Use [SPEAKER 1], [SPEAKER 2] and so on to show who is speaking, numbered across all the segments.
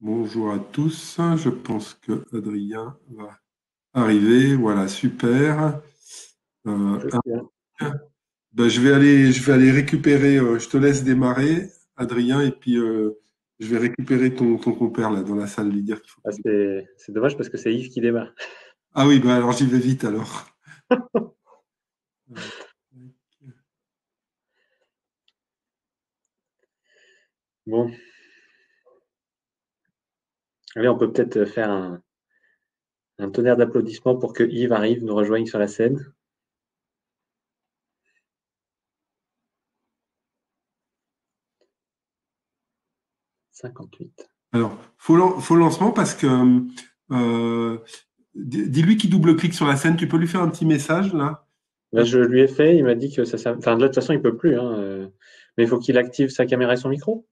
[SPEAKER 1] Bonjour à tous. Je pense que Adrien va arriver. Voilà, super.
[SPEAKER 2] Je
[SPEAKER 1] Ah,
[SPEAKER 2] suis
[SPEAKER 1] ben, je vais aller récupérer. Je te laisse démarrer, Adrien, et puis je vais récupérer ton compère là dans la salle, lui dire qu'il faut qu'il.
[SPEAKER 2] c'est dommage parce que c'est Yves qui démarre.
[SPEAKER 1] Ah oui, ben alors j'y vais vite alors. Euh,
[SPEAKER 2] Bon, allez, on peut peut-être faire un tonnerre d'applaudissements pour que Yves arrive, nous rejoigne sur la scène. 58.
[SPEAKER 1] Alors, faut lancement parce que euh, dis-lui qu'il double-clique sur la scène. Tu peux lui faire un petit message là.
[SPEAKER 2] Là, je lui ai fait, il m'a dit que enfin, de toute façon, il peut plus, hein, mais il faut qu'il active sa caméra et son micro,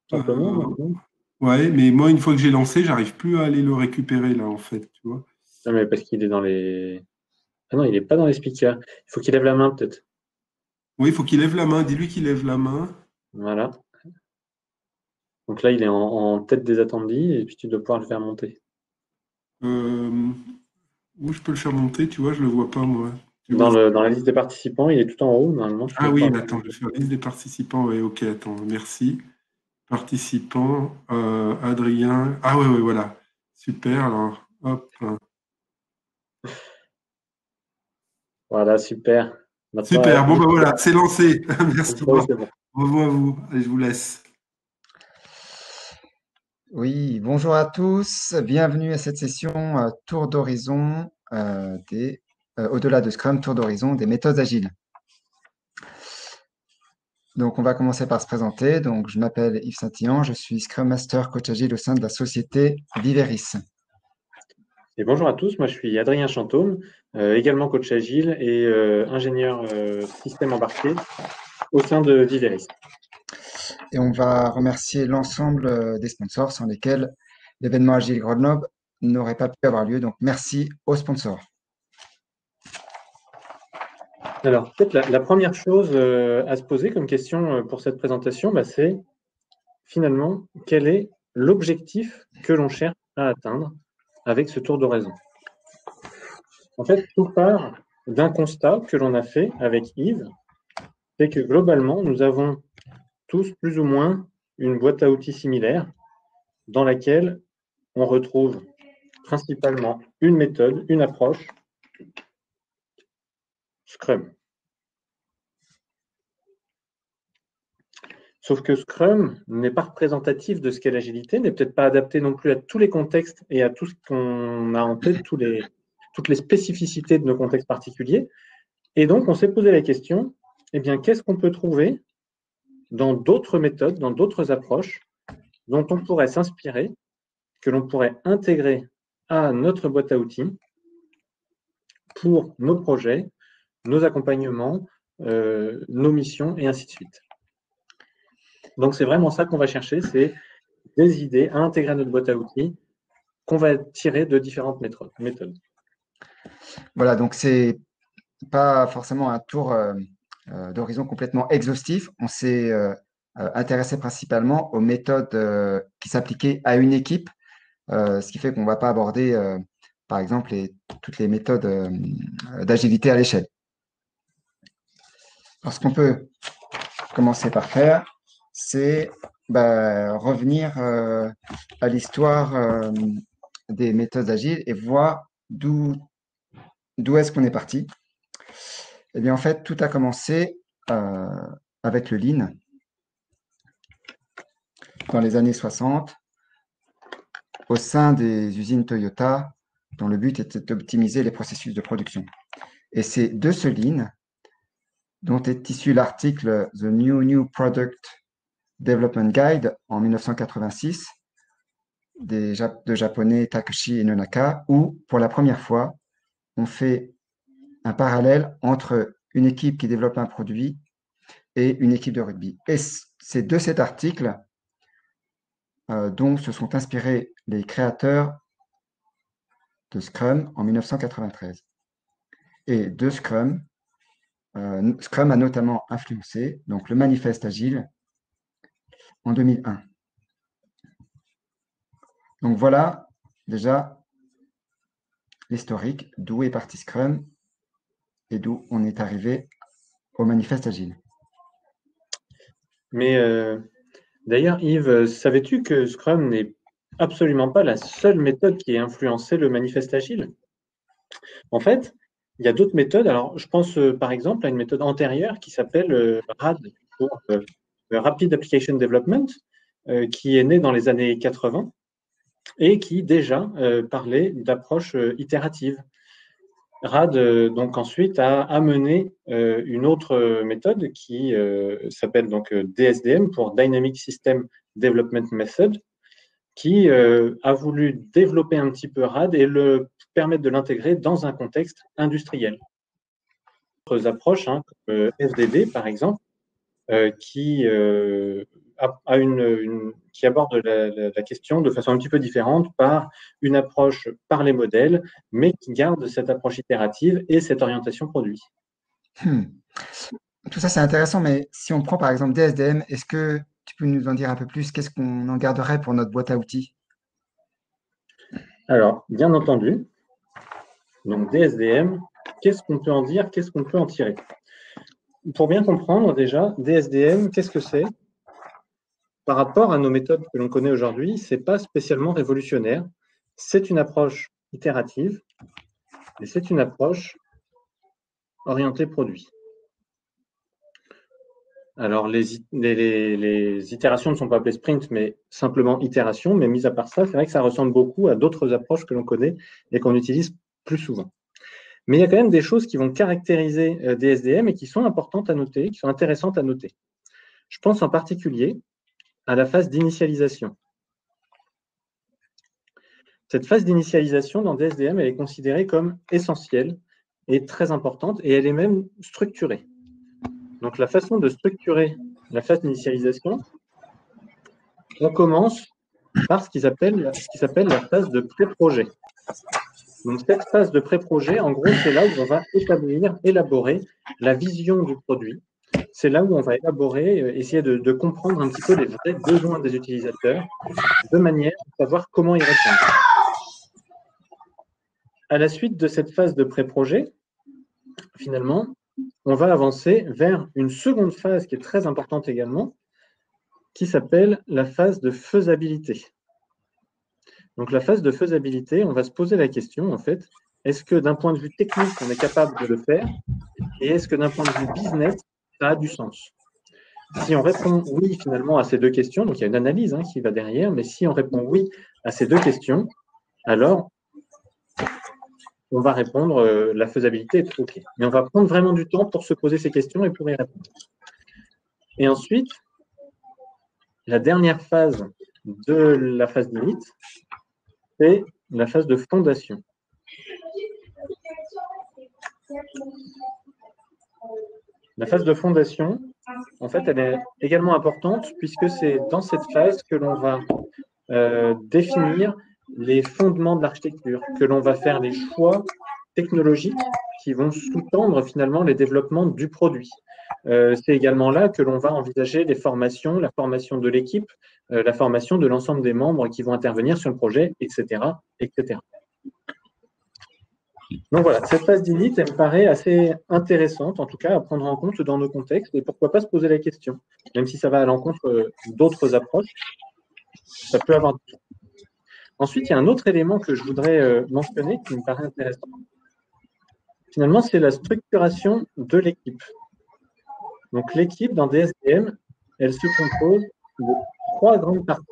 [SPEAKER 2] simplement,
[SPEAKER 1] Euh,
[SPEAKER 2] maintenant.
[SPEAKER 1] ouais, mais moi, une fois que j'ai lancé, j'arrive plus à aller le récupérer là en fait, tu vois.
[SPEAKER 2] Non, mais parce qu'il est dans les. Ah non, il est pas dans les speakers. Il faut qu'il lève la main, peut-être.
[SPEAKER 1] Oui, il faut qu'il lève la main. Dis-lui qu'il lève la main.
[SPEAKER 2] Voilà. Donc là, il est en tête des attendus et puis tu dois pouvoir le faire monter.
[SPEAKER 1] Euh, Où je peux le faire monter, tu vois, je le vois pas moi. Tu vois?
[SPEAKER 2] Dans la liste des participants, il est tout en haut. Normalement, tu
[SPEAKER 1] Ah
[SPEAKER 2] dois
[SPEAKER 1] oui,
[SPEAKER 2] pouvoir le
[SPEAKER 1] mais
[SPEAKER 2] faire
[SPEAKER 1] attends, je vais
[SPEAKER 2] monter.
[SPEAKER 1] faire la liste des participants. Ouais, ok, attends, merci. Participants, Adrien. Ah ouais, ouais, voilà. Super, alors, hop.
[SPEAKER 2] Voilà, super. Maintenant,
[SPEAKER 1] Super, bon
[SPEAKER 2] Yves,
[SPEAKER 1] ben voilà, c'est lancé.
[SPEAKER 2] le
[SPEAKER 1] Merci,
[SPEAKER 2] micro, c'est bon.
[SPEAKER 1] bravo à vous. Allez, je vous laisse.
[SPEAKER 3] Oui, bonjour à tous, bienvenue à cette session Tour d'horizon au-delà de Scrum, Tour d'horizon des méthodes agiles. Donc, on va commencer par se présenter. Donc, je m'appelle Yves Saint-Illan, je suis Scrum Master Coach Agile au sein de la société Viveris.
[SPEAKER 2] Et bonjour à tous, moi je suis Adrien Chantôme, également coach agile et ingénieur système embarqué au sein de Viveris.
[SPEAKER 3] Et on va remercier l'ensemble des sponsors sans lesquels l'événement Agile Grenoble n'aurait pas pu avoir lieu. Donc, merci aux sponsors.
[SPEAKER 2] Alors, peut-être la première chose à se poser comme question pour cette présentation, c'est finalement quel est l'objectif que l'on cherche à atteindre avec ce tour d'horizon. En fait, tout part d'un constat que l'on a fait avec Yves, c'est que globalement, nous avons tous plus ou moins une boîte à outils similaire dans laquelle on retrouve principalement une méthode, une approche, Scrum. Sauf que Scrum n'est pas représentatif de ce qu'est l'agilité, n'est peut-être pas adapté non plus à tous les contextes et à tout ce qu'on a en tête, toutes les spécificités de nos contextes particuliers. Et donc, on s'est posé la question, eh bien, qu'est-ce qu'on peut trouver dans d'autres méthodes, dans d'autres approches dont on pourrait s'inspirer, que l'on pourrait intégrer à notre boîte à outils pour nos projets, nos accompagnements, nos missions et ainsi de suite. Donc, c'est vraiment ça qu'on va chercher, c'est des idées à intégrer à notre boîte à outils qu'on va tirer de différentes méthodes.
[SPEAKER 3] Voilà, donc c'est pas forcément un tour d'horizon complètement exhaustif. On s'est intéressé principalement aux méthodes qui s'appliquaient à une équipe, ce qui fait qu'on ne va pas aborder, par exemple, toutes les méthodes d'agilité à l'échelle. Alors, ce qu'on peut commencer par faire, c'est revenir à l'histoire des méthodes agiles et voir d'où est-ce qu'on est parti. Eh bien, en fait, tout a commencé avec le Lean dans les années 60 au sein des usines Toyota dont le but était d'optimiser les processus de production. Et c'est de ce Lean dont est issu l'article The New Product Development Guide en 1986 de japonais Takashi et Nonaka, où pour la première fois, on fait un parallèle entre une équipe qui développe un produit et une équipe de rugby. Et c'est de cet article dont se sont inspirés les créateurs de Scrum en 1993. Et de Scrum, Scrum a notamment influencé donc, le manifeste agile en 2001. Donc voilà déjà l'historique, d'où est parti Scrum et d'où on est arrivé au manifeste agile.
[SPEAKER 2] Mais d'ailleurs, Yves, savais-tu que Scrum n'est absolument pas la seule méthode qui ait influencé le manifeste agile? En fait, il y a d'autres méthodes. Alors, je pense par exemple à une méthode antérieure qui s'appelle RAD, pour Rapid Application Development, qui est née dans les années 80 et qui déjà parlait d'approche itérative. RAD, donc ensuite, a amené une autre méthode qui s'appelle donc DSDM pour Dynamic System Development Method, qui a voulu développer un petit peu RAD et le permettre de l'intégrer dans un contexte industriel. D'autres approches, hein, comme FDD par exemple, qui aborde la question de façon un petit peu différente par une approche par les modèles, mais qui garde cette approche itérative et cette orientation produit.
[SPEAKER 3] Tout ça, c'est intéressant, mais si on prend par exemple DSDM, est-ce que tu peux nous en dire un peu plus? Qu'est-ce qu'on en garderait pour notre boîte à outils?
[SPEAKER 2] Alors, bien entendu, donc DSDM, qu'est-ce qu'on peut en dire? Qu'est-ce qu'on peut en tirer? Pour bien comprendre déjà, DSDM, qu'est-ce que c'est? Par rapport à nos méthodes que l'on connaît aujourd'hui, ce n'est pas spécialement révolutionnaire. C'est une approche itérative et c'est une approche orientée produit. Alors, les itérations ne sont pas appelées sprint, mais simplement itérations. Mais mis à part ça, c'est vrai que ça ressemble beaucoup à d'autres approches que l'on connaît et qu'on utilise plus souvent. Mais il y a quand même des choses qui vont caractériser DSDM et qui sont importantes à noter, qui sont intéressantes à noter. Je pense en particulier à la phase d'initialisation. Cette phase d'initialisation dans DSDM, elle est considérée comme essentielle et très importante, et elle est même structurée. Donc, la façon de structurer la phase d'initialisation, on commence par ce qui s'appelle la phase de pré-projet. Donc, cette phase de pré-projet, en gros, c'est là où on va élaborer la vision du produit. C'est là où on va essayer de comprendre un petit peu les vrais besoins des utilisateurs, de manière à savoir comment y répondre. À la suite de cette phase de pré-projet, finalement, on va avancer vers une seconde phase qui est très importante également, qui s'appelle la phase de faisabilité. Donc, la phase de faisabilité, on va se poser la question, en fait, est-ce que d'un point de vue technique, on est capable de le faire? Et est-ce que d'un point de vue business, ça a du sens? Si on répond oui, finalement, à ces deux questions, donc il y a une analyse qui va derrière, mais si on répond oui à ces deux questions, alors on va répondre la faisabilité est OK. Mais on va prendre vraiment du temps pour se poser ces questions et pour y répondre. Et ensuite, la dernière phase de la phase limite, c'est la phase de fondation. La phase de fondation, en fait, elle est également importante puisque c'est dans cette phase que l'on va définir les fondements de l'architecture, que l'on va faire les choix technologiques qui vont sous-tendre finalement les développements du produit. C'est également là que l'on va envisager les formations, la formation de l'équipe, la formation de l'ensemble des membres qui vont intervenir sur le projet, etc., etc. Donc voilà, cette phase d'init, elle me paraît assez intéressante, en tout cas à prendre en compte dans nos contextes, et pourquoi pas se poser la question, même si ça va à l'encontre d'autres approches, ça peut avoir du sens. Ensuite, il y a un autre élément que je voudrais mentionner qui me paraît intéressant. Finalement, c'est la structuration de l'équipe. Donc, l'équipe dans DSDM, elle se compose de 3 grandes parties.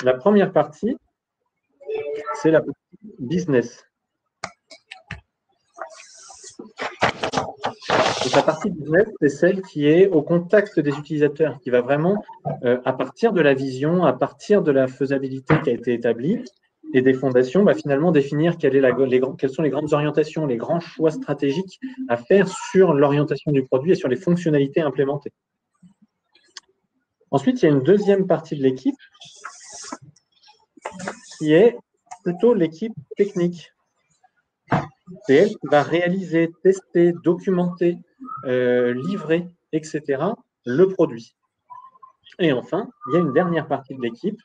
[SPEAKER 2] La première partie, c'est la partie business. Donc, la partie business, c'est celle qui est au contact des utilisateurs, qui va vraiment, à partir de la vision, à partir de la faisabilité qui a été établie et des fondations, finalement définir quelles sont les grandes orientations, les grands choix stratégiques à faire sur l'orientation du produit et sur les fonctionnalités implémentées. Ensuite, il y a une deuxième partie de l'équipe qui est plutôt l'équipe technique. C'est elle qui va réaliser, tester, documenter, livrer, etc., le produit. Et enfin, il y a une dernière partie de l'équipe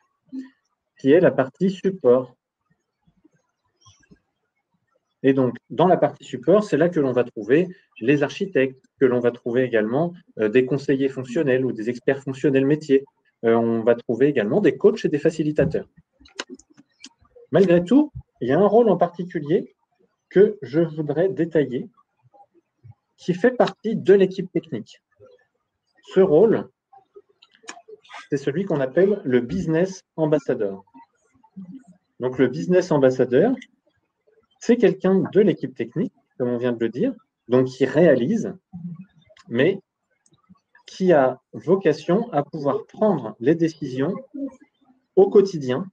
[SPEAKER 2] qui est la partie support. Et donc, dans la partie support, c'est là que l'on va trouver les architectes, que l'on va trouver également des conseillers fonctionnels ou des experts fonctionnels métiers. On va trouver également des coachs et des facilitateurs. Malgré tout, il y a un rôle en particulier que je voudrais détailler, qui fait partie de l'équipe technique. Ce rôle, c'est celui qu'on appelle le business ambassador. Donc, le business ambassador, c'est quelqu'un de l'équipe technique, comme on vient de le dire, donc qui réalise, mais qui a vocation à pouvoir prendre les décisions au quotidien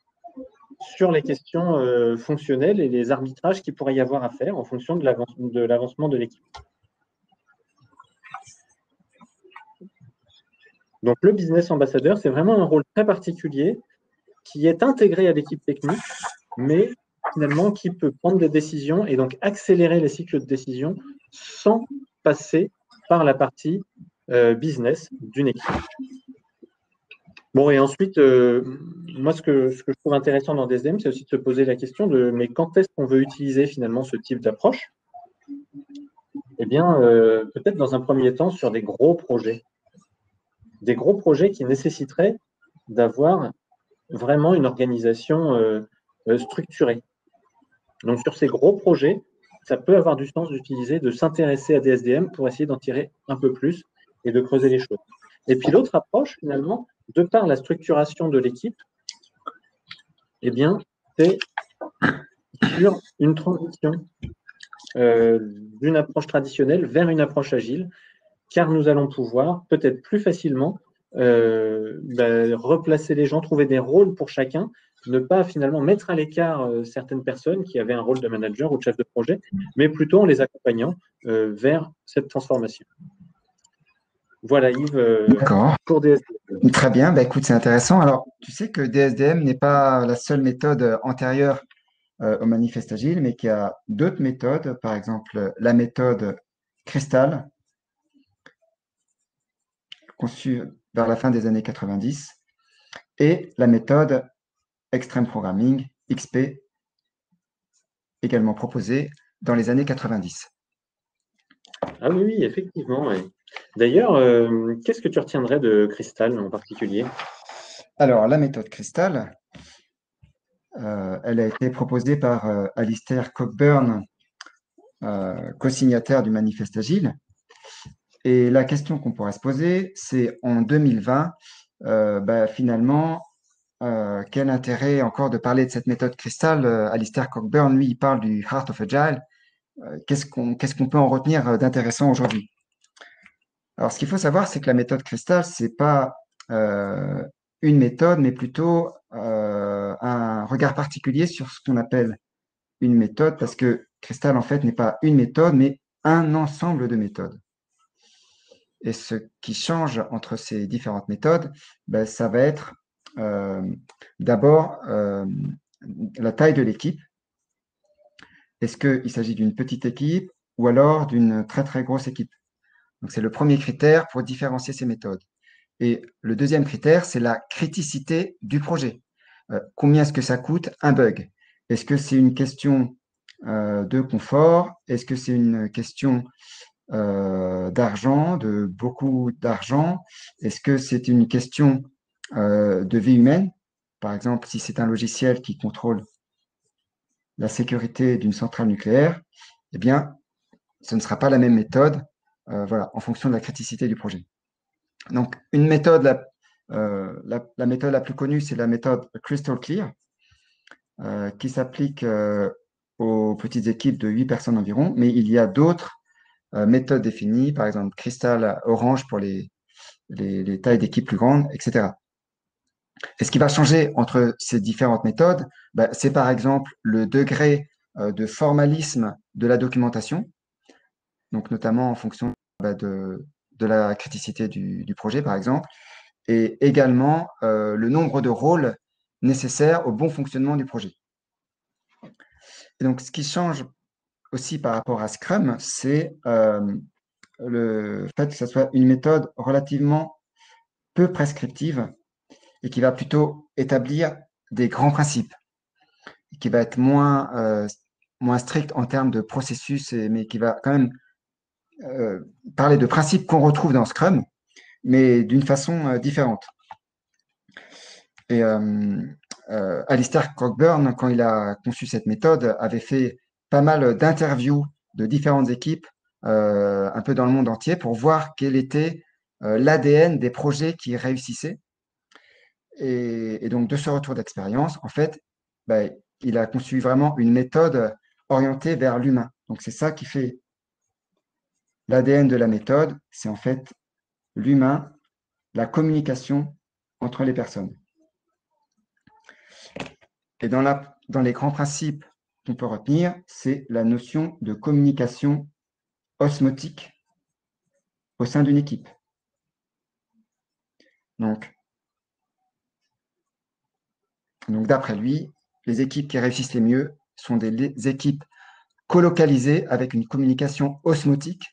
[SPEAKER 2] sur les questions fonctionnelles et les arbitrages qu'il pourrait y avoir à faire en fonction de l'avancement de l'équipe. Donc, le business ambassadeur, c'est vraiment un rôle très particulier qui est intégré à l'équipe technique, mais finalement qui peut prendre des décisions et donc accélérer les cycles de décision sans passer par la partie business d'une équipe. Bon, et ensuite, moi, ce que je trouve intéressant dans DSDM, c'est aussi de se poser la question de mais quand est-ce qu'on veut utiliser finalement ce type d'approche? Eh bien, peut-être dans un premier temps sur des gros projets. Des gros projets qui nécessiteraient d'avoir vraiment une organisation structurée. Donc, sur ces gros projets, ça peut avoir du sens de s'intéresser à DSDM pour essayer d'en tirer un peu plus et de creuser les choses. Et puis, l'autre approche, finalement, de par la structuration de l'équipe, eh bien, c'est sur une transition d'une approche traditionnelle vers une approche agile, car nous allons pouvoir peut-être plus facilement replacer les gens, trouver des rôles pour chacun, ne pas finalement mettre à l'écart certaines personnes qui avaient un rôle de manager ou de chef de projet, mais plutôt en les accompagnant vers cette transformation. Voilà Yves, pour DSDM.
[SPEAKER 3] Très bien, bah, écoute, c'est intéressant. Alors, tu sais que DSDM n'est pas la seule méthode antérieure au manifeste agile, mais qu'il y a d'autres méthodes, par exemple la méthode Crystal, conçue vers la fin des années 90, et la méthode Extreme Programming, XP, également proposée dans les années 90.
[SPEAKER 2] Ah oui, effectivement. Ouais. D'ailleurs, qu'est-ce que tu retiendrais de Crystal en particulier?
[SPEAKER 3] Alors, la méthode Crystal, elle a été proposée par Alistair Cockburn, co-signataire du manifeste agile. Et la question qu'on pourrait se poser, c'est en 2020, finalement, quel intérêt encore de parler de cette méthode Crystal? Alistair Cockburn, lui, il parle du Heart of Agile. Qu'est-ce qu'on peut en retenir d'intéressant aujourd'hui? Alors, ce qu'il faut savoir, c'est que la méthode Crystal, ce n'est pas une méthode, mais plutôt un regard particulier sur ce qu'on appelle une méthode, parce que Crystal, en fait, n'est pas une méthode, mais un ensemble de méthodes. Et ce qui change entre ces différentes méthodes, ça va être d'abord la taille de l'équipe. Est-ce qu'il s'agit d'une petite équipe ou alors d'une très, très grosse équipe? Donc, c'est le premier critère pour différencier ces méthodes. Et le deuxième critère, c'est la criticité du projet. Combien est-ce que ça coûte un bug? Est-ce que c'est une question de confort? Est-ce que c'est une question d'argent, de beaucoup d'argent? Est-ce que c'est une question de vie humaine? Par exemple, si c'est un logiciel qui contrôle la sécurité d'une centrale nucléaire, eh bien, ce ne sera pas la même méthode en fonction de la criticité du projet. Donc, une méthode, la méthode la plus connue, c'est la méthode Crystal Clear, qui s'applique aux petites équipes de 8 personnes environ, mais il y a d'autres méthodes définies, par exemple Crystal Orange pour les tailles d'équipes plus grandes, etc. Et ce qui va changer entre ces différentes méthodes, c'est par exemple le degré de formalisme de la documentation, donc notamment en fonction de la criticité du projet, par exemple, et également le nombre de rôles nécessaires au bon fonctionnement du projet. Et donc, ce qui change aussi par rapport à Scrum, c'est le fait que ce soit une méthode relativement peu prescriptive et qui va plutôt établir des grands principes, qui va être moins strict en termes de processus, mais qui va quand même parler de principes qu'on retrouve dans Scrum, mais d'une façon différente. Et Alistair Cockburn, quand il a conçu cette méthode, avait fait pas mal d'interviews de différentes équipes un peu dans le monde entier pour voir quel était l'ADN des projets qui réussissaient. Et donc, de ce retour d'expérience, en fait, bah, il a conçu vraiment une méthode orientée vers l'humain. Donc, c'est ça qui fait l'ADN de la méthode, c'est en fait l'humain, la communication entre les personnes. Et dans les grands principes qu'on peut retenir, c'est la notion de communication osmotique au sein d'une équipe. Donc d'après lui, les équipes qui réussissent les mieux sont des équipes colocalisées avec une communication osmotique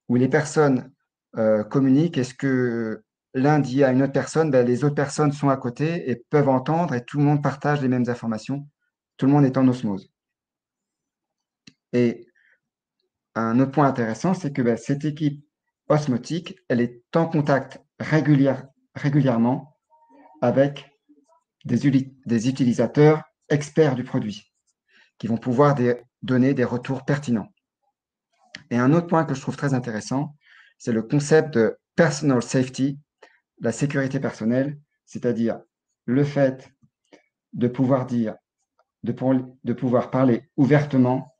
[SPEAKER 3] où les personnes communiquent. Et ce que l'un dit à une autre personne, ben, les autres personnes sont à côté et peuvent entendre et tout le monde partage les mêmes informations. Tout le monde est en osmose. Et un autre point intéressant, c'est que ben, cette équipe osmotique, elle est en contact régulièrement avec des utilisateurs experts du produit qui vont pouvoir donner des retours pertinents. Et un autre point que je trouve très intéressant, c'est le concept de personal safety, la sécurité personnelle, c'est-à-dire le fait de pouvoir dire, de pouvoir parler ouvertement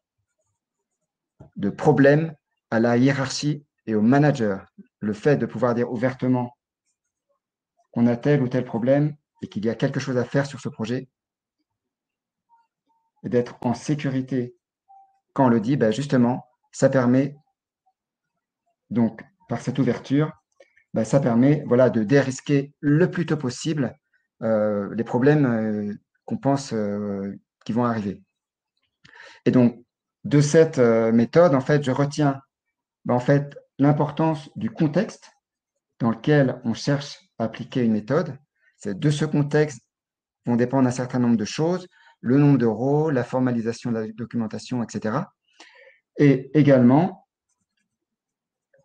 [SPEAKER 3] de problèmes à la hiérarchie et au manager. Le fait de pouvoir dire ouvertement qu'on a tel ou tel problème et qu'il y a quelque chose à faire sur ce projet et d'être en sécurité quand on le dit, ben justement, ça permet, donc, par cette ouverture, ben ça permet voilà, de dérisquer le plus tôt possible les problèmes qu'on pense qui vont arriver. Et donc, de cette méthode, en fait, je retiens ben, en fait, l'importance du contexte dans lequel on cherche à appliquer une méthode. C'est de ce contexte vont dépendre un certain nombre de choses, le nombre de rôles, la formalisation de la documentation, etc. Et également,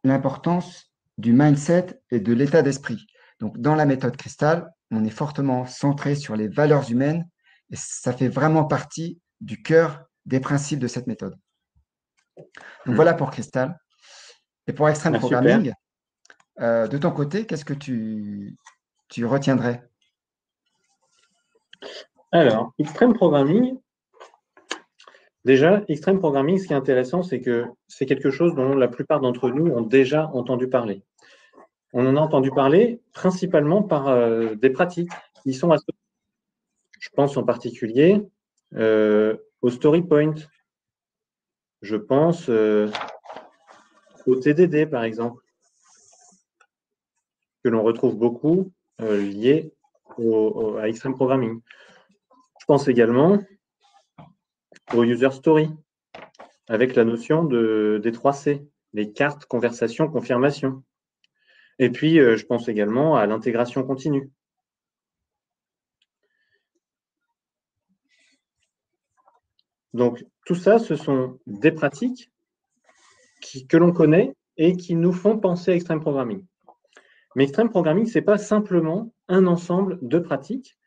[SPEAKER 3] l'importance du mindset et de l'état d'esprit. Donc, dans la méthode Cristal, on est fortement centré sur les valeurs humaines et ça fait vraiment partie du cœur des principes de cette méthode. Donc, voilà pour Cristal. Et pour Extreme Programming, de ton côté, qu'est-ce que tu retiendrais?
[SPEAKER 2] Alors, Extreme Programming, déjà, Extreme Programming, ce qui est intéressant, c'est que c'est quelque chose dont la plupart d'entre nous ont déjà entendu parler. On en a entendu parler principalement par des pratiques qui sont associées. Je pense en particulier au Story Point. Je pense au TDD, par exemple, que l'on retrouve beaucoup lié à Extreme Programming. Je pense également au User Story, avec la notion des 3C, les cartes, conversation, confirmation. Et puis, je pense également à l'intégration continue. Donc, tout ça, ce sont des pratiques que l'on connaît et qui nous font penser à Extreme Programming. Mais Extreme Programming, ce n'est pas simplement un ensemble de pratiques.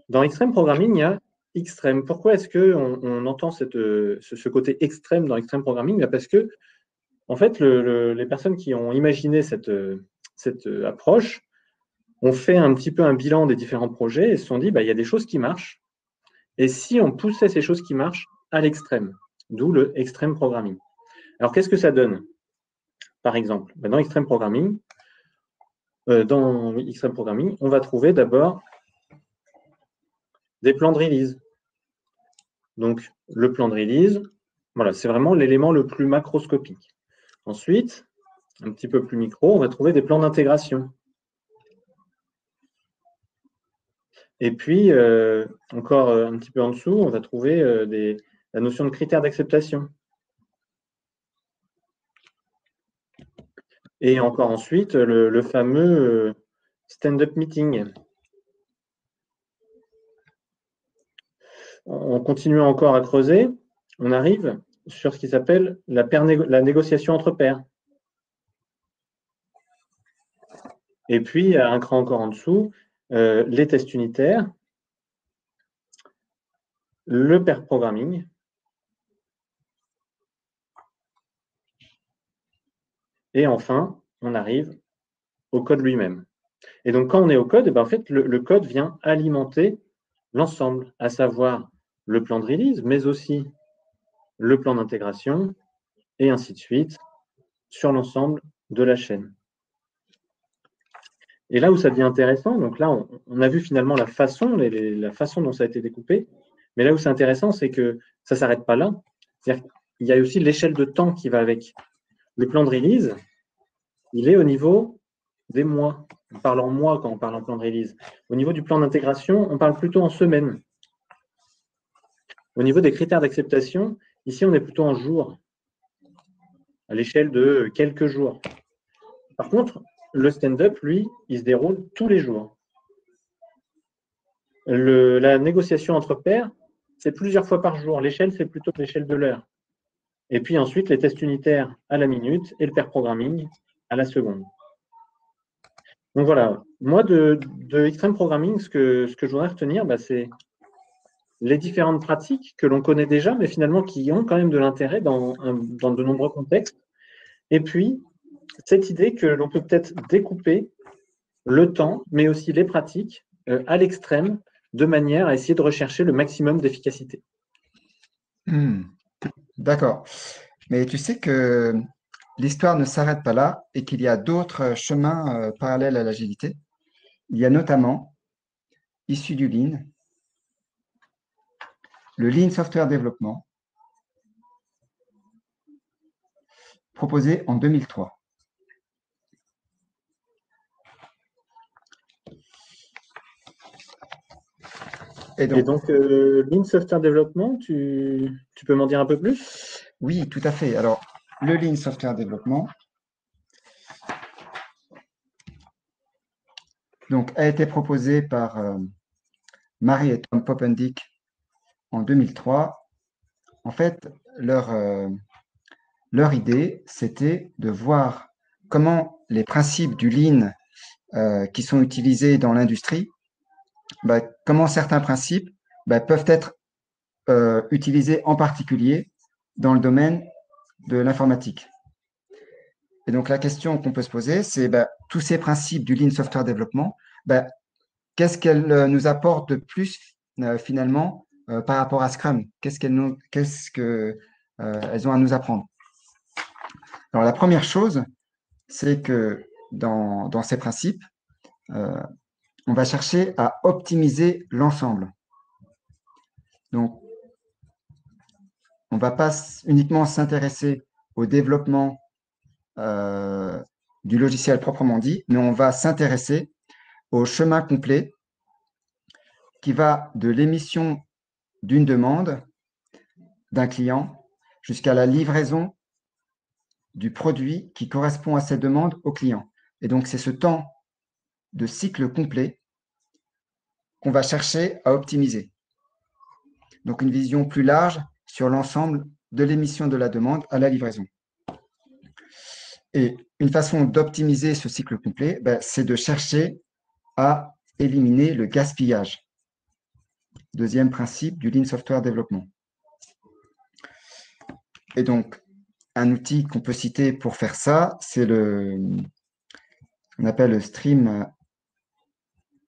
[SPEAKER 2] Dans Extreme Programming, il y a extrême. Pourquoi est-ce qu'on entend ce côté extrême dans Extreme Programming? Parce que, en fait, les personnes qui ont imaginé cette approche ont fait un petit peu un bilan des différents projets et se sont dit, il y a des choses qui marchent. Et si on poussait ces choses qui marchent à l'extrême, d'où le Extreme Programming. Alors, qu'est-ce que ça donne? Par exemple, dans Extreme Programming, on va trouver d'abord des plans de release. Donc, le plan de release, voilà, c'est vraiment l'élément le plus macroscopique. Ensuite, un petit peu plus micro, on va trouver des plans d'intégration. Et puis, encore un petit peu en dessous, on va trouver la notion de critères d'acceptation. Et encore ensuite, le fameux stand-up meeting. En continuant encore à creuser, on arrive sur ce qui s'appelle la négociation entre pairs. Et puis, un cran encore en dessous, les tests unitaires, le pair programming, et enfin, on arrive au code lui-même. Et donc, quand on est au code, en fait, le code vient alimenter l'ensemble, à savoir le plan de release, mais aussi le plan d'intégration, et ainsi de suite, sur l'ensemble de la chaîne. Et là où ça devient intéressant, donc là, on a vu finalement la façon dont ça a été découpé, mais là où c'est intéressant, c'est que ça ne s'arrête pas là. C'est-à-dire qu'il y a aussi l'échelle de temps qui va avec. Le plan de release, il est au niveau des mois. On parle en mois quand on parle en plan de release. Au niveau du plan d'intégration, on parle plutôt en semaines. Au niveau des critères d'acceptation, ici, on est plutôt en jours, à l'échelle de quelques jours. Par contre, le stand-up, lui, il se déroule tous les jours. La négociation entre pairs, c'est plusieurs fois par jour. L'échelle, c'est plutôt l'échelle de l'heure. Et puis ensuite, les tests unitaires à la minute et le pair programming à la seconde. Donc voilà, moi, de Extreme Programming, ce que je voudrais retenir, c'est les différentes pratiques que l'on connaît déjà, mais finalement qui ont quand même de l'intérêt dans de nombreux contextes. Et puis, cette idée que l'on peut peut-être découper le temps, mais aussi les pratiques à l'extrême, de manière à essayer de rechercher le maximum d'efficacité.
[SPEAKER 3] D'accord. Mais tu sais que l'histoire ne s'arrête pas là et qu'il y a d'autres chemins parallèles à l'agilité. Il y a notamment, issu du Lean, le Lean Software Development, proposé en 2003.
[SPEAKER 2] Et donc Lean Software Development, tu peux m'en dire un peu plus?
[SPEAKER 3] Oui, tout à fait. Alors, le Lean Software Development donc, a été proposé par Mary et Tom Popendick en 2003. En fait, leur idée, c'était de voir comment les principes du Lean qui sont utilisés dans l'industrie, comment certains principes peuvent être utilisés en particulier dans le domaine de l'informatique. Et donc, la question qu'on peut se poser, c'est tous ces principes du Lean Software Development, qu'est-ce qu'elles nous apportent de plus finalement par rapport à Scrum? Qu'est-ce qu'elles ont à nous apprendre? Alors, la première chose, c'est que dans ces principes, on va chercher à optimiser l'ensemble. Donc, on ne va pas uniquement s'intéresser au développement du logiciel proprement dit, mais on va s'intéresser au chemin complet qui va de l'émission d'une demande d'un client jusqu'à la livraison du produit qui correspond à cette demande au client. Et donc, c'est ce temps de cycle complet qu'on va chercher à optimiser. Donc, une vision plus large sur l'ensemble de l'émission de la demande à la livraison. Et une façon d'optimiser ce cycle complet, c'est de chercher à éliminer le gaspillage. Deuxième principe du Lean Software Development. Et donc, un outil qu'on peut citer pour faire ça, c'est on appelle le stream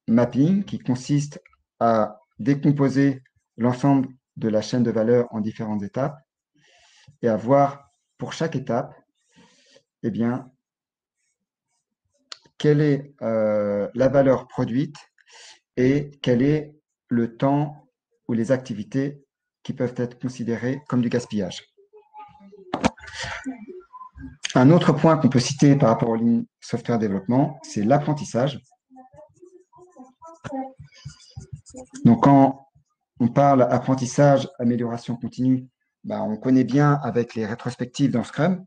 [SPEAKER 3] mapping, qui consiste à décomposer l'ensemble de la chaîne de valeur en différentes étapes et à voir pour chaque étape, quelle est la valeur produite et quel est le temps ou les activités qui peuvent être considérées comme du gaspillage. Un autre point qu'on peut citer par rapport au Lean Software Development, c'est l'apprentissage. Donc, quand on parle apprentissage, amélioration continue, on connaît bien avec les rétrospectives dans Scrum,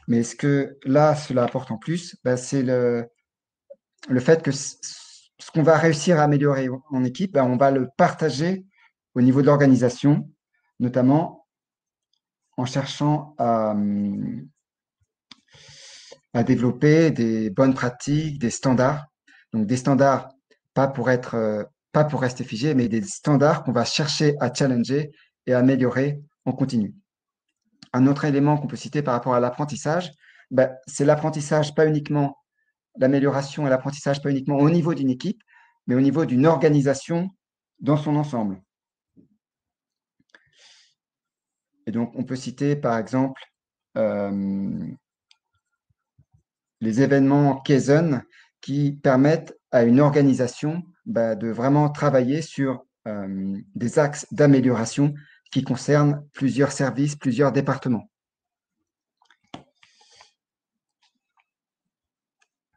[SPEAKER 3] mais ce que là, cela apporte en plus, c'est le fait que ce qu'on va réussir à améliorer en équipe, on va le partager au niveau de l'organisation, notamment en cherchant à développer des bonnes pratiques, des standards. Donc des standards pas pour rester figés, mais des standards qu'on va chercher à challenger et à améliorer en continu. Un autre élément qu'on peut citer par rapport à l'apprentissage, c'est l'apprentissage, pas uniquement l'amélioration et l'apprentissage, pas uniquement au niveau d'une équipe, mais au niveau d'une organisation dans son ensemble. Et donc, on peut citer par exemple les événements Kaizen qui permettent à une organisation de vraiment travailler sur des axes d'amélioration qui concernent plusieurs services, plusieurs départements.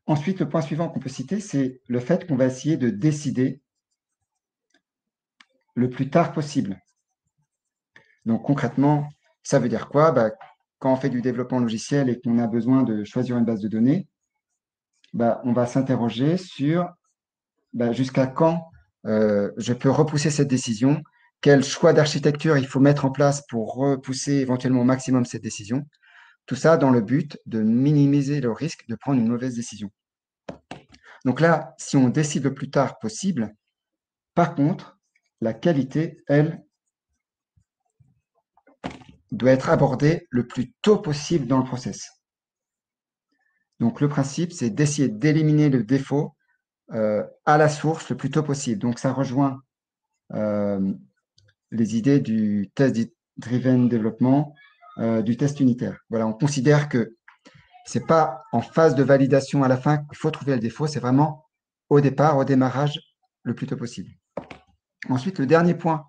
[SPEAKER 3] Ensuite, le point suivant qu'on peut citer, c'est le fait qu'on va essayer de décider le plus tard possible. Donc concrètement, ça veut dire quoi? Quand on fait du développement logiciel et qu'on a besoin de choisir une base de données, on va s'interroger sur jusqu'à quand je peux repousser cette décision, quel choix d'architecture il faut mettre en place pour repousser éventuellement au maximum cette décision. Tout ça dans le but de minimiser le risque de prendre une mauvaise décision. Donc là, si on décide le plus tard possible, par contre, la qualité, elle, doit être abordée le plus tôt possible dans le process. Donc le principe, c'est d'essayer d'éliminer le défaut à la source le plus tôt possible. Donc ça rejoint les idées du test-driven développement, du test unitaire. Voilà, on considère que ce n'est pas en phase de validation à la fin qu'il faut trouver le défaut, c'est vraiment au départ, au démarrage, le plus tôt possible. Ensuite, le dernier point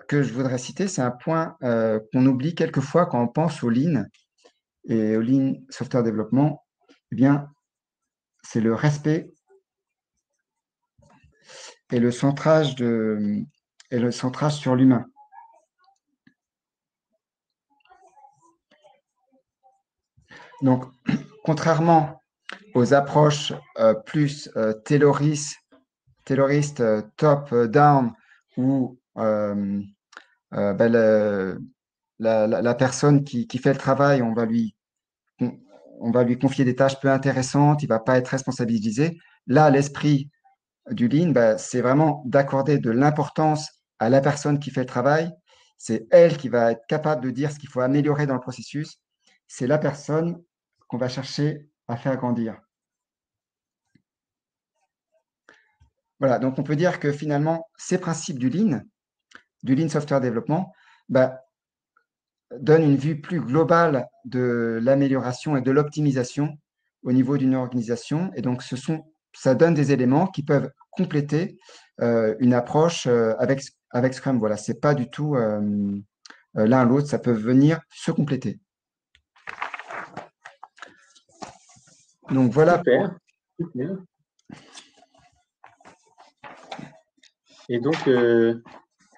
[SPEAKER 3] que je voudrais citer, c'est un point qu'on oublie quelquefois quand on pense au Lean et au Lean Software Development. Eh bien, c'est le respect et le centrage sur l'humain. Donc, contrairement aux approches plus tayloristes, top-down, où la personne qui fait le travail, on va lui confier des tâches peu intéressantes, il ne va pas être responsabilisé. Là, l'esprit du Lean, c'est vraiment d'accorder de l'importance à la personne qui fait le travail. C'est elle qui va être capable de dire ce qu'il faut améliorer dans le processus. C'est la personne qu'on va chercher à faire grandir. Voilà, donc on peut dire que finalement, ces principes du Lean Software Development, donnent une vue plus globale de l'amélioration et de l'optimisation au niveau d'une organisation. Et donc, ça donne des éléments qui peuvent compléter une approche avec Scrum. Voilà, ce n'est pas du tout l'un à l'autre, ça peut venir se compléter. Donc, voilà.
[SPEAKER 2] Super. Super. Et donc,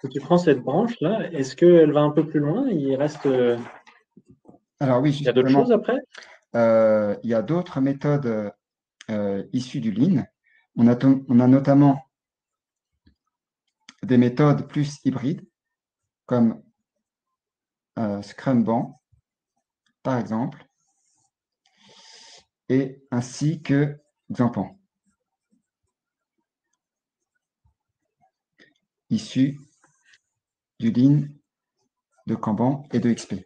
[SPEAKER 2] si tu prends cette branche-là, est-ce qu'elle va un peu plus loin? Il reste.
[SPEAKER 3] Alors oui,
[SPEAKER 2] il y a d'autres choses après?
[SPEAKER 3] Il y a d'autres méthodes issues du Lean. On a notamment des méthodes plus hybrides, comme Scrumban, par exemple, et ainsi que Xampan, issus du Lean, de Kanban et de XP.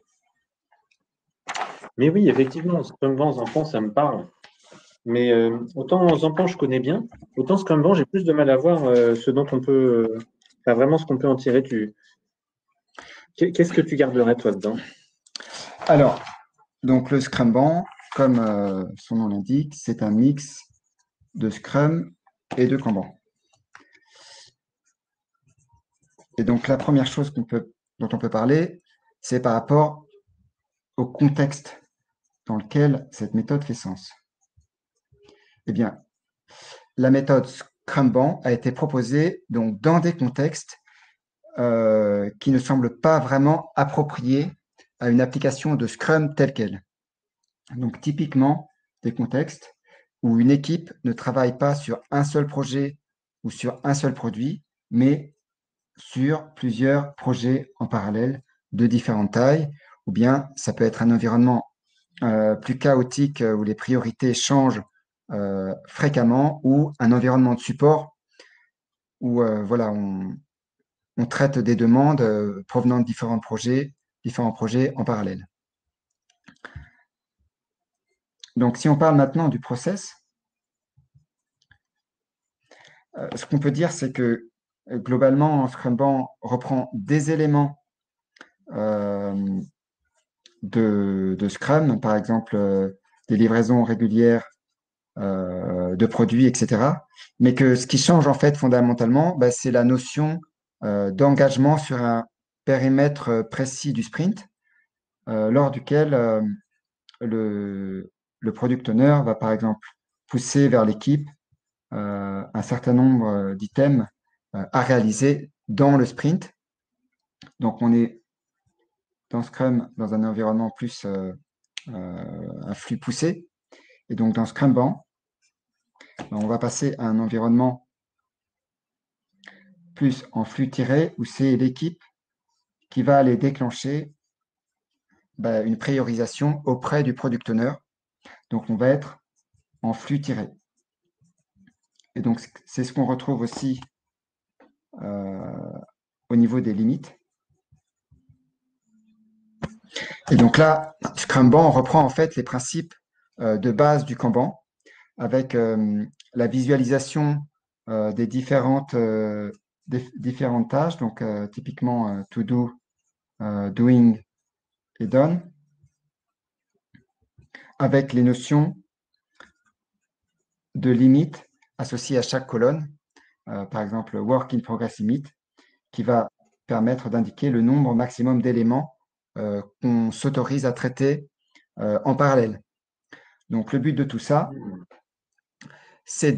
[SPEAKER 2] Mais oui, effectivement, Scrumban, Xampan, ça me parle. Mais autant Xampan, je connais bien, autant Scrumban, j'ai plus de mal à voir ce dont on peut, vraiment ce qu'on peut en tirer. Qu'est-ce que tu garderais, toi, dedans?
[SPEAKER 3] Alors, donc le Scrumban, comme son nom l'indique, c'est un mix de Scrum et de Kanban. Et donc, la première chose dont on peut parler, c'est par rapport au contexte dans lequel cette méthode fait sens. Eh bien, la méthode Scrumban a été proposée donc, dans des contextes qui ne semblent pas vraiment appropriés à une application de Scrum telle qu'elle. Donc, typiquement, des contextes où une équipe ne travaille pas sur un seul projet ou sur un seul produit, mais sur plusieurs projets en parallèle de différentes tailles, ou bien ça peut être un environnement plus chaotique où les priorités changent fréquemment, ou un environnement de support où voilà, on traite des demandes provenant de différents projets en parallèle. Donc, si on parle maintenant du process, ce qu'on peut dire, c'est que globalement, Scrumban reprend des éléments de Scrum, par exemple des livraisons régulières de produits, etc. Mais que ce qui change en fait fondamentalement, bah, c'est la notion d'engagement sur un périmètre précis du sprint, lors duquel le product owner va par exemple pousser vers l'équipe un certain nombre d'items à réaliser dans le sprint. Donc on est dans Scrum dans un environnement plus un flux poussé. Et donc dans Scrumban, on va passer à un environnement plus en flux tiré, où c'est l'équipe qui va aller déclencher une priorisation auprès du product owner. Donc, on va être en flux tiré. Et donc, c'est ce qu'on retrouve aussi au niveau des limites. Et donc là, Scrumban reprend en fait les principes de base du Kanban, avec la visualisation des différentes tâches, donc typiquement to do, doing et done, avec les notions de limites associées à chaque colonne, par exemple work in progress limit, qui va permettre d'indiquer le nombre maximum d'éléments qu'on s'autorise à traiter en parallèle. Donc le but de tout ça, c'est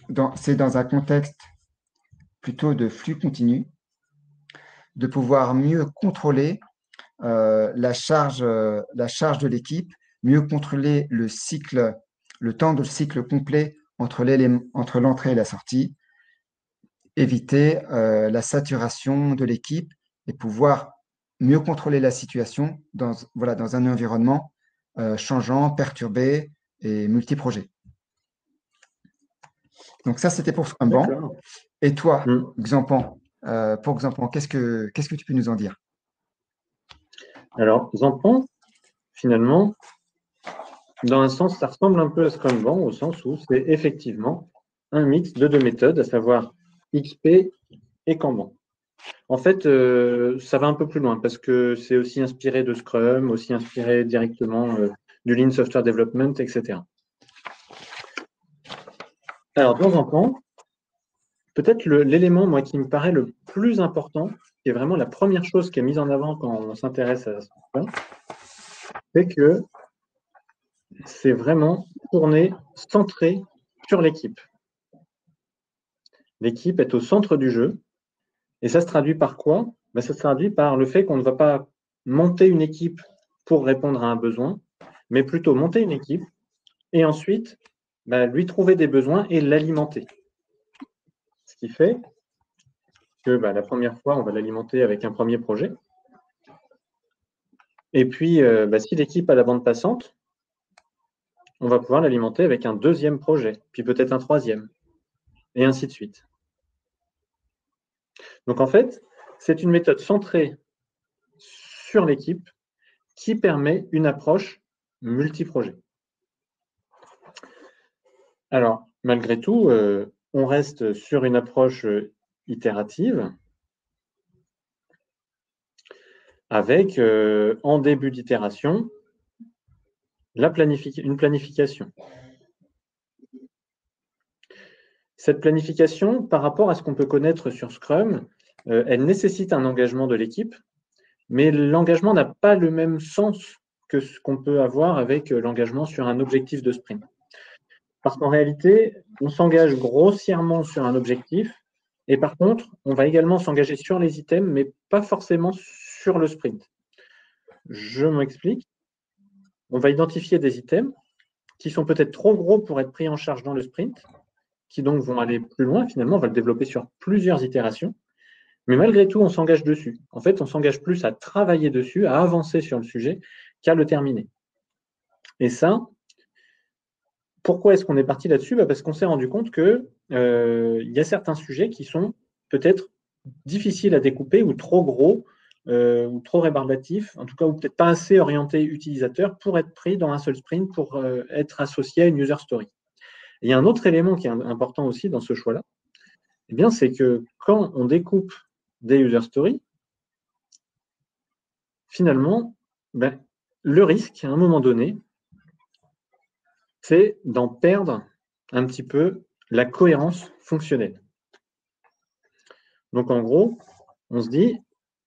[SPEAKER 3] dans un contexte plutôt de flux continu, de pouvoir mieux contrôler la charge de l'équipe, mieux contrôler le temps de cycle complet entre l'entrée et la sortie, éviter la saturation de l'équipe et pouvoir mieux contrôler la situation dans un environnement changeant, perturbé et multi-projet. Donc ça, c'était pour Scrumban. Et toi, Xampan, pour Xampan, qu'est-ce que tu peux nous en dire?
[SPEAKER 2] Alors, Xampan, finalement, dans un sens, ça ressemble un peu à Scrumban, au sens où c'est effectivement un mix de deux méthodes, à savoir XP et Kanban. En fait, ça va un peu plus loin parce que c'est aussi inspiré de Scrum, aussi inspiré directement du Lean Software Development, etc. Alors, dans Xampan, peut-être l'élément, moi, qui me paraît le plus important, qui est vraiment la première chose qui est mise en avant quand on s'intéresse à Scrum, c'est que c'est vraiment tourné, centré sur l'équipe. L'équipe est au centre du jeu. Et ça se traduit par quoi? Ça se traduit par le fait qu'on ne va pas monter une équipe pour répondre à un besoin, mais plutôt monter une équipe et ensuite lui trouver des besoins et l'alimenter. Ce qui fait que la première fois, on va l'alimenter avec un premier projet. Et puis, si l'équipe a la bande passante, on va pouvoir l'alimenter avec un deuxième projet, puis peut-être un troisième, et ainsi de suite. Donc, en fait, c'est une méthode centrée sur l'équipe qui permet une approche multi-projet. Alors, malgré tout, on reste sur une approche itérative avec, en début d'itération, une planification. Cette planification, par rapport à ce qu'on peut connaître sur Scrum, elle nécessite un engagement de l'équipe, mais l'engagement n'a pas le même sens que ce qu'on peut avoir avec l'engagement sur un objectif de sprint. Parce qu'en réalité, on s'engage grossièrement sur un objectif et par contre, on va également s'engager sur les items, mais pas forcément sur le sprint. Je m'explique. On va identifier des items qui sont peut-être trop gros pour être pris en charge dans le sprint, qui donc vont aller plus loin. Finalement, on va le développer sur plusieurs itérations. Mais malgré tout, on s'engage dessus. En fait, on s'engage plus à travailler dessus, à avancer sur le sujet, qu'à le terminer. Et ça, pourquoi est-ce qu'on est parti là-dessus? Parce qu'on s'est rendu compte qu'il y a certains sujets qui sont peut-être difficiles à découper ou trop gros ou trop rébarbatifs, en tout cas, ou peut-être pas assez orientés utilisateurs pour être pris dans un seul sprint, pour être associé à une user story. Et il y a un autre élément qui est important aussi dans ce choix-là, eh bien, c'est que quand on découpe des user stories, finalement, le risque, à un moment donné, c'est d'en perdre un petit peu la cohérence fonctionnelle. Donc, en gros, on se dit,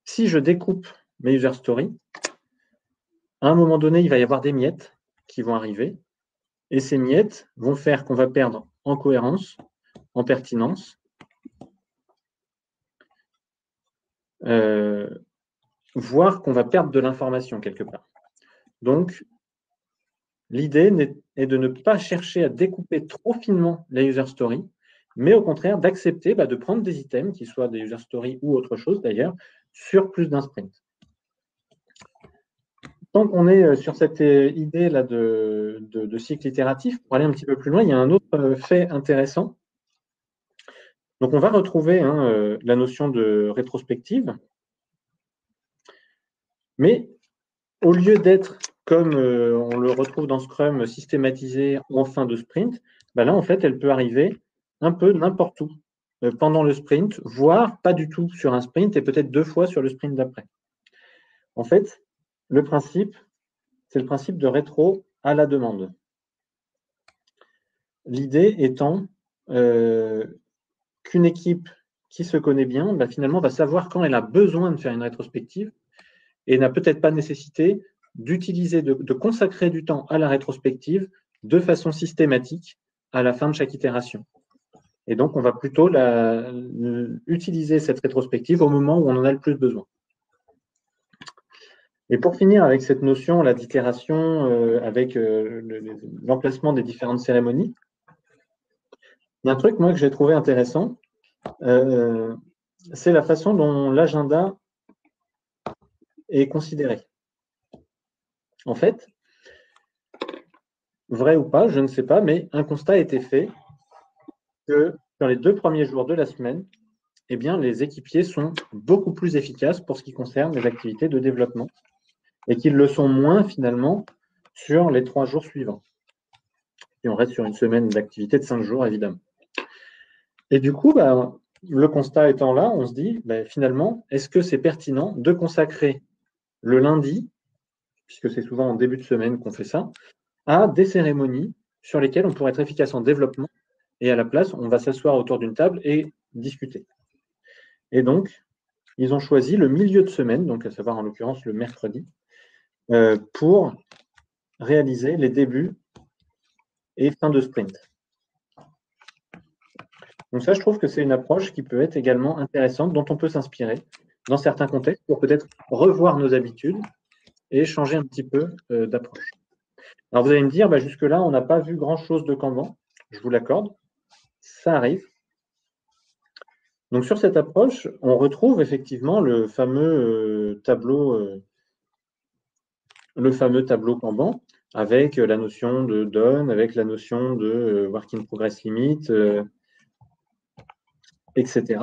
[SPEAKER 2] si je découpe mes user stories, à un moment donné, il va y avoir des miettes qui vont arriver, et ces miettes vont faire qu'on va perdre en cohérence, en pertinence, voire qu'on va perdre de l'information quelque part. Donc, l'idée est de ne pas chercher à découper trop finement les user stories, mais au contraire d'accepter de prendre des items, qui soient des user stories ou autre chose d'ailleurs, sur plus d'un sprint. Tant qu'on est sur cette idée-là de cycle itératif, pour aller un petit peu plus loin, il y a un autre fait intéressant. Donc, on va retrouver la notion de rétrospective, mais au lieu d'être comme on le retrouve dans Scrum, systématisé en fin de sprint, là, en fait, elle peut arriver un peu n'importe où pendant le sprint, voire pas du tout sur un sprint et peut-être 2 fois sur le sprint d'après. En fait, le principe, c'est le principe de rétro à la demande. L'idée étant qu'une équipe qui se connaît bien, finalement, va savoir quand elle a besoin de faire une rétrospective et n'a peut-être pas nécessité d'utiliser, de consacrer du temps à la rétrospective de façon systématique à la fin de chaque itération. Et donc, on va plutôt utiliser cette rétrospective au moment où on en a le plus besoin. Et pour finir avec cette notion d'itération, avec l'emplacement des différentes cérémonies, il y a un truc, moi, que j'ai trouvé intéressant, c'est la façon dont l'agenda est considéré. En fait, vrai ou pas, je ne sais pas, mais un constat a été fait que dans les 2 premiers jours de la semaine, eh bien, les équipiers sont beaucoup plus efficaces pour ce qui concerne les activités de développement et qu'ils le sont moins finalement sur les 3 jours suivants. Et on reste sur une semaine d'activité de 5 jours, évidemment. Et du coup, le constat étant là, on se dit, finalement, est-ce que c'est pertinent de consacrer le lundi, puisque c'est souvent en début de semaine qu'on fait ça, à des cérémonies sur lesquelles on pourrait être efficace en développement et à la place, on va s'asseoir autour d'une table et discuter. Et donc, ils ont choisi le milieu de semaine, donc à savoir en l'occurrence le mercredi, pour réaliser les débuts et fin de sprint. Donc ça, je trouve que c'est une approche qui peut être également intéressante, dont on peut s'inspirer dans certains contextes pour peut-être revoir nos habitudes et changer un petit peu d'approche. Alors vous allez me dire, jusque-là, on n'a pas vu grand-chose de Kanban, je vous l'accorde, ça arrive. Donc sur cette approche, on retrouve effectivement le fameux tableau Kanban, avec la notion de done, avec la notion de work in progress limit, etc.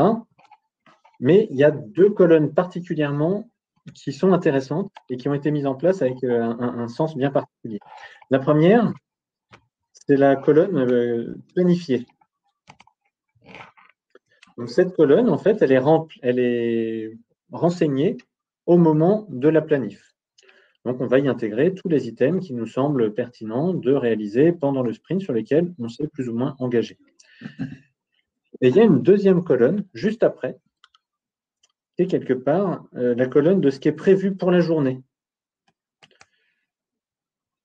[SPEAKER 2] Mais il y a 2 colonnes particulièrement qui sont intéressantes et qui ont été mises en place avec un sens bien particulier. La première, c'est la colonne planifiée. Donc cette colonne, en fait, elle est renseignée au moment de la planif. Donc, on va y intégrer tous les items qui nous semblent pertinents de réaliser pendant le sprint sur lesquels on s'est plus ou moins engagé. Et il y a une deuxième colonne, juste après, qui est quelque part la colonne de ce qui est prévu pour la journée.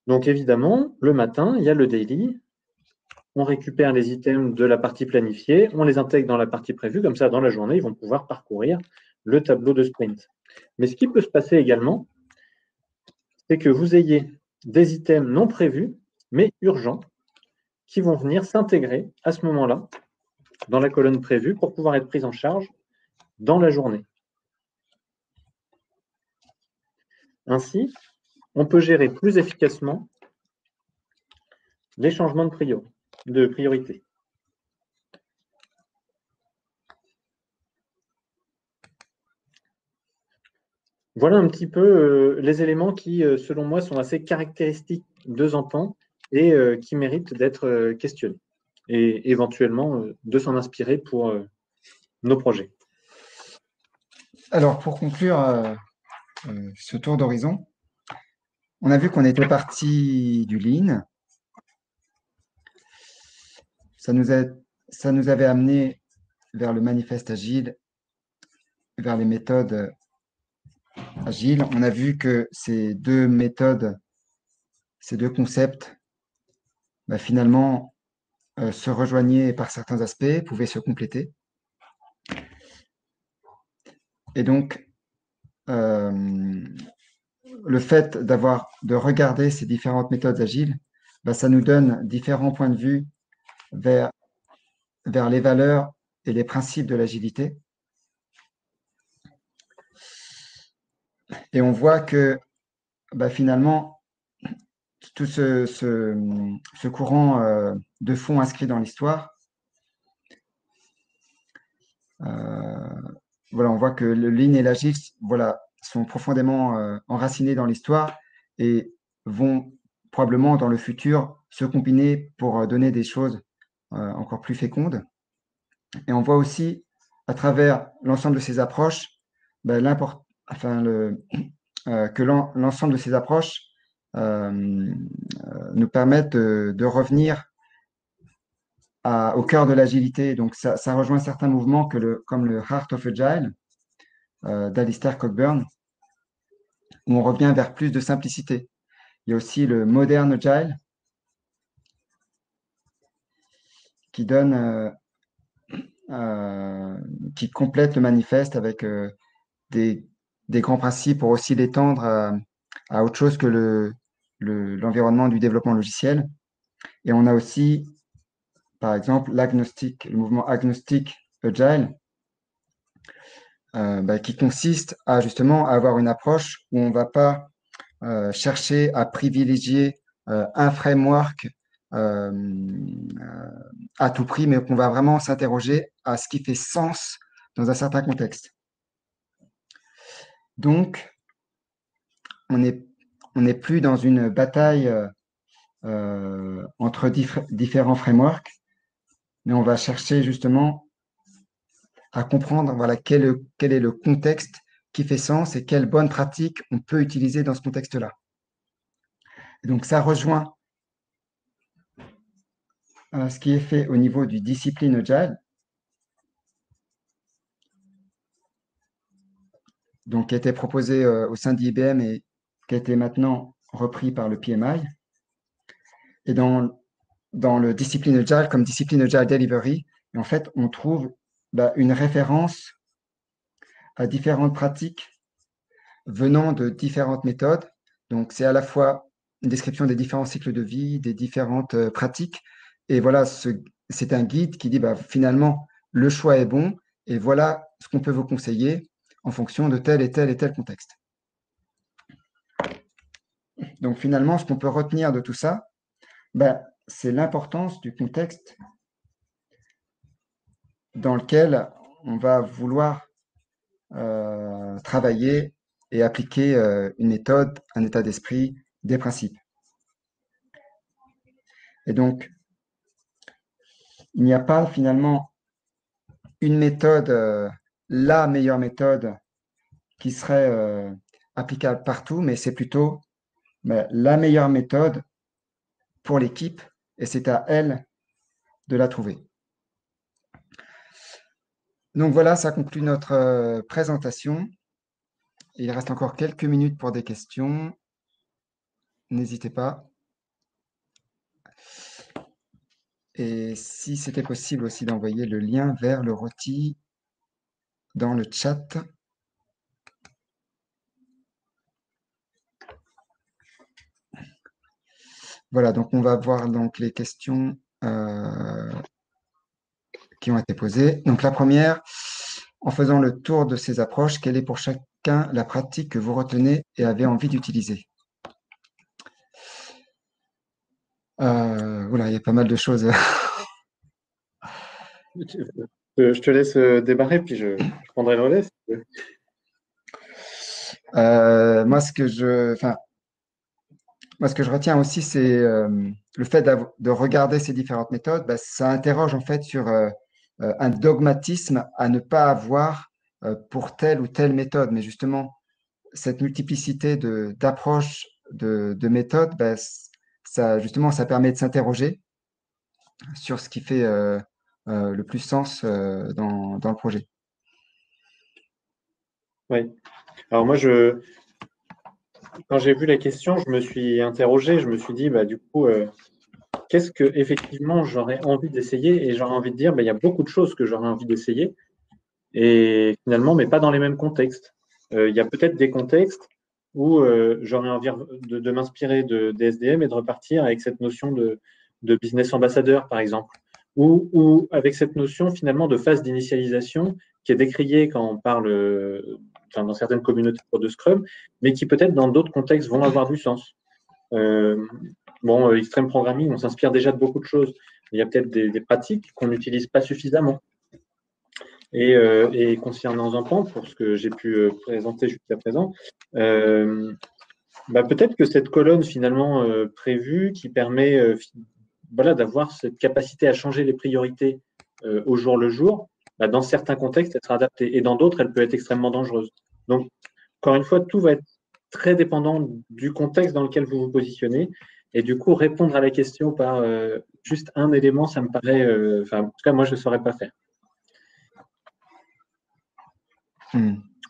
[SPEAKER 2] Donc, évidemment, le matin, il y a le daily. On récupère les items de la partie planifiée, on les intègre dans la partie prévue, comme ça, dans la journée, ils vont pouvoir parcourir le tableau de sprint. Mais ce qui peut se passer également, c'est que vous ayez des items non prévus, mais urgents, qui vont venir s'intégrer à ce moment-là dans la colonne prévue pour pouvoir être pris en charge dans la journée. Ainsi, on peut gérer plus efficacement les changements de priorité. Voilà un petit peu les éléments qui, selon moi, sont assez caractéristiques de Zampan et qui méritent d'être questionnés et éventuellement de s'en inspirer pour nos projets.
[SPEAKER 3] Alors, pour conclure ce tour d'horizon, on a vu qu'on était parti du Lean. Ça nous avait amené vers le manifeste agile, vers les méthodes agiles. On a vu que ces deux méthodes, ces deux concepts, finalement, se rejoignaient par certains aspects, pouvaient se compléter. Et donc, le fait de regarder ces différentes méthodes agiles, ça nous donne différents points de vue vers les valeurs et les principes de l'agilité. Et on voit que finalement, tout ce courant de fond inscrit dans l'histoire, on voit que le Lean et l'Agile sont profondément enracinés dans l'histoire et vont probablement dans le futur se combiner pour donner des choses encore plus fécondes. Et on voit aussi à travers l'ensemble de ces approches que l'ensemble de ces approches nous permettent de revenir au cœur de l'agilité. Donc, ça rejoint certains mouvements comme le Heart of Agile d'Alistair Cockburn, où on revient vers plus de simplicité. Il y a aussi le Modern Agile qui complète le manifeste avec des grands principes pour aussi l'étendre à autre chose que l'environnement du développement logiciel. Et on a aussi, par exemple, le mouvement Agnostic Agile, qui consiste à justement avoir une approche où on ne va pas chercher à privilégier un framework à tout prix, mais qu'on va vraiment s'interroger à ce qui fait sens dans un certain contexte. Donc, on n'est plus dans une bataille entre différents frameworks, mais on va chercher justement à comprendre quel est le contexte qui fait sens et quelles bonnes pratiques on peut utiliser dans ce contexte-là. Donc, ça rejoint ce qui est fait au niveau du discipline Agile, donc qui a été proposé au sein d'IBM et qui a été maintenant repris par le PMI. Et dans le discipline Agile, comme discipline Agile Delivery, en fait, on trouve une référence à différentes pratiques venant de différentes méthodes. Donc, c'est à la fois une description des différents cycles de vie, des différentes pratiques. Et voilà, c'est un guide qui dit finalement, le choix est bon et voilà ce qu'on peut vous conseiller en fonction de tel et tel et tel contexte. Donc, finalement, ce qu'on peut retenir de tout ça, c'est l'importance du contexte dans lequel on va vouloir travailler et appliquer une méthode, un état d'esprit, des principes. Et donc, il n'y a pas finalement une méthode, la meilleure méthode qui serait applicable partout, mais c'est plutôt la meilleure méthode pour l'équipe et c'est à elle de la trouver. Donc voilà, ça conclut notre présentation. Il reste encore quelques minutes pour des questions. N'hésitez pas. Et si c'était possible aussi d'envoyer le lien vers le rôti dans le chat. Voilà, donc on va voir donc les questions qui ont été posées. Donc la première, En faisant le tour de ces approches, quelle est pour chacun la pratique que vous retenez et avez envie d'utiliser? Voilà, il y a pas mal de choses.
[SPEAKER 2] Je te laisse démarrer, puis je prendrai le relais. Si tu veux.
[SPEAKER 3] Moi, ce que je retiens aussi, c'est le fait de regarder ces différentes méthodes. Ça interroge en fait sur un dogmatisme à ne pas avoir pour telle ou telle méthode. Mais justement, cette multiplicité d'approches, de méthodes, justement, ça permet de s'interroger sur ce qui fait le plus sens dans le projet.
[SPEAKER 2] Oui. Alors moi, quand j'ai vu la question, je me suis interrogé, je me suis dit, du coup, qu'est-ce que effectivement j'aurais envie d'essayer? Et j'aurais envie de dire, il y a beaucoup de choses que j'aurais envie d'essayer, et finalement, mais pas dans les mêmes contextes. Il y a peut-être des contextes où j'aurais envie de m'inspirer des SDM et de repartir avec cette notion de business ambassadeur, par exemple, ou avec cette notion finalement de phase d'initialisation qui est décriée quand on parle dans certaines communautés de Scrum, mais qui peut-être dans d'autres contextes vont avoir du sens. Extreme Programming, on s'inspire déjà de beaucoup de choses. Il y a peut-être des pratiques qu'on n'utilise pas suffisamment. Et concernant Zampan, pour ce que j'ai pu présenter jusqu'à présent, peut-être que cette colonne finalement prévue qui permet d'avoir cette capacité à changer les priorités au jour le jour, dans certains contextes, elle sera adaptée et dans d'autres, elle peut être extrêmement dangereuse. Donc, encore une fois, tout va être très dépendant du contexte dans lequel vous vous positionnez. Et du coup, répondre à la question par juste un élément, ça me paraît… en tout cas, moi, je ne saurais pas faire.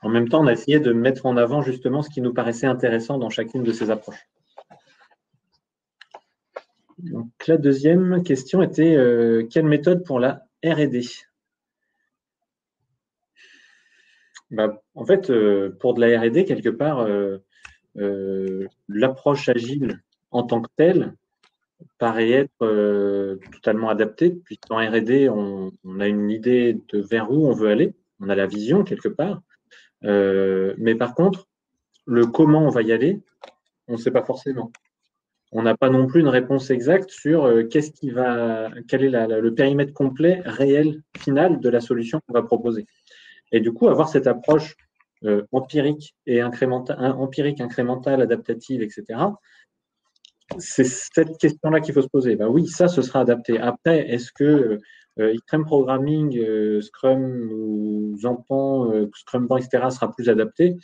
[SPEAKER 2] En même temps, on a essayé de mettre en avant justement ce qui nous paraissait intéressant dans chacune de ces approches. Donc, la deuxième question était quelle méthode pour la R&D? En fait, pour de la R&D, quelque part, l'approche agile en tant que telle paraît être totalement adaptée, puisqu'en R&D, on a une idée de vers où on veut aller, on a la vision quelque part, mais par contre, le comment on va y aller, on ne sait pas forcément. On n'a pas non plus une réponse exacte sur quel est le périmètre complet, réel, final de la solution qu'on va proposer. Et du coup, avoir cette approche empirique et incrémentale, adaptative, etc., c'est cette question-là qu'il faut se poser. Oui, ça, ce sera adapté. Après, est-ce que Extreme Programming, Scrum ou Zampan, Scrumban, etc., sera plus adapté?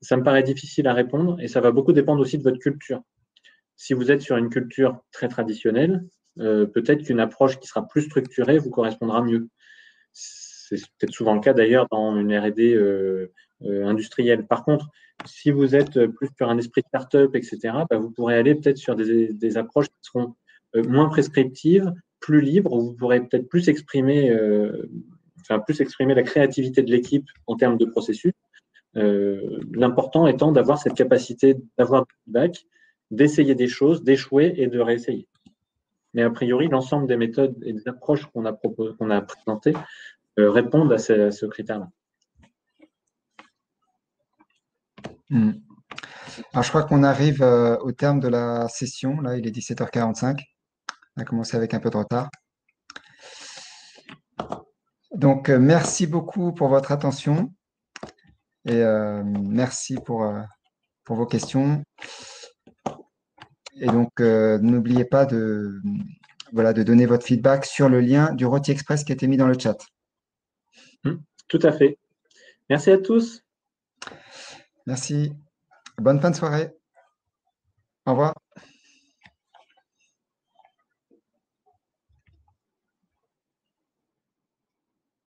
[SPEAKER 2] Ça me paraît difficile à répondre et ça va beaucoup dépendre aussi de votre culture. Si vous êtes sur une culture très traditionnelle, peut-être qu'une approche qui sera plus structurée vous correspondra mieux. C'est peut-être souvent le cas d'ailleurs dans une R&D industrielle. Par contre, si vous êtes plus sur un esprit start-up, etc., vous pourrez aller peut-être sur des approches qui seront moins prescriptives, plus libres, où vous pourrez peut-être plus exprimer la créativité de l'équipe en termes de processus. L'important étant d'avoir cette capacité d'avoir du feedback, d'essayer des choses, d'échouer et de réessayer. Mais a priori, l'ensemble des méthodes et des approches qu'on a présentées répondent à ce critère-là.
[SPEAKER 3] Alors, je crois qu'on arrive au terme de la session. Là, il est 17h45. On a commencé avec un peu de retard. Donc, merci beaucoup pour votre attention et merci pour vos questions. Et donc, n'oubliez pas de donner votre feedback sur le lien du Rôti Express qui a été mis dans le chat.
[SPEAKER 2] Tout à fait. Merci à tous.
[SPEAKER 3] Merci. Bonne fin de soirée. Au revoir.